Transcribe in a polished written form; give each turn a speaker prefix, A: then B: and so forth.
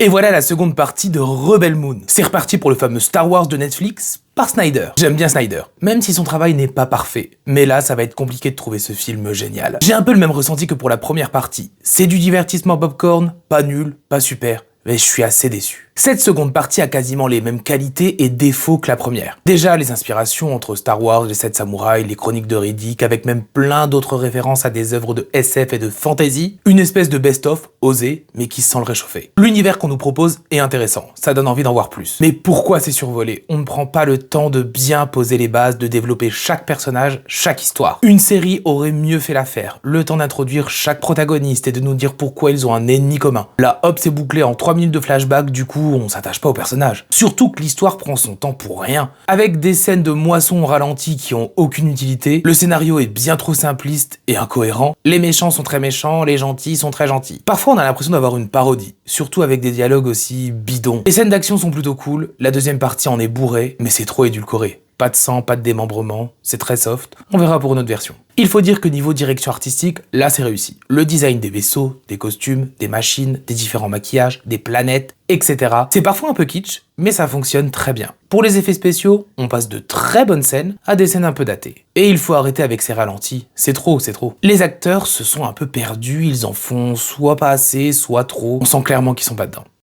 A: Et voilà la seconde partie de Rebel Moon. C'est reparti pour le fameux Star Wars de Netflix par Snyder. J'aime bien Snyder, même si son travail n'est pas parfait. Mais là, ça va être compliqué de trouver ce film génial. J'ai un peu le même ressenti que pour la première partie. C'est du divertissement popcorn, pas nul, pas super, mais je suis assez déçu. Cette seconde partie a quasiment les mêmes qualités et défauts que la première. Déjà, les inspirations entre Star Wars, les 7 samouraïs, les chroniques de Riddick, avec même plein d'autres références à des œuvres de SF et de fantasy, une espèce de best-of, osé, mais qui sent le réchauffer. L'univers qu'on nous propose est intéressant, ça donne envie d'en voir plus. Mais pourquoi c'est survolé? On ne prend pas le temps de bien poser les bases, de développer chaque personnage, chaque histoire. Une série aurait mieux fait l'affaire, le temps d'introduire chaque protagoniste et de nous dire pourquoi ils ont un ennemi commun. Là, hop, c'est bouclé en 3 minutes de flashback, du coup, on s'attache pas au personnage. Surtout que l'histoire prend son temps pour rien. Avec des scènes de moisson au ralenti qui ont aucune utilité, le scénario est bien trop simpliste et incohérent, les méchants sont très méchants, les gentils sont très gentils. Parfois on a l'impression d'avoir une parodie, surtout avec des dialogues aussi bidons. Les scènes d'action sont plutôt cool, la deuxième partie en est bourrée, mais c'est trop édulcoré. Pas de sang, pas de démembrement, c'est très soft, on verra pour une autre version. Il faut dire que niveau direction artistique, là c'est réussi. Le design des vaisseaux, des costumes, des machines, des différents maquillages, des planètes, etc. C'est parfois un peu kitsch, mais ça fonctionne très bien. Pour les effets spéciaux, on passe de très bonnes scènes à des scènes un peu datées. Et il faut arrêter avec ces ralentis, c'est trop, c'est trop. Les acteurs se sont un peu perdus, ils en font soit pas assez, soit trop. On sent clairement qu'ils sont pas dedans.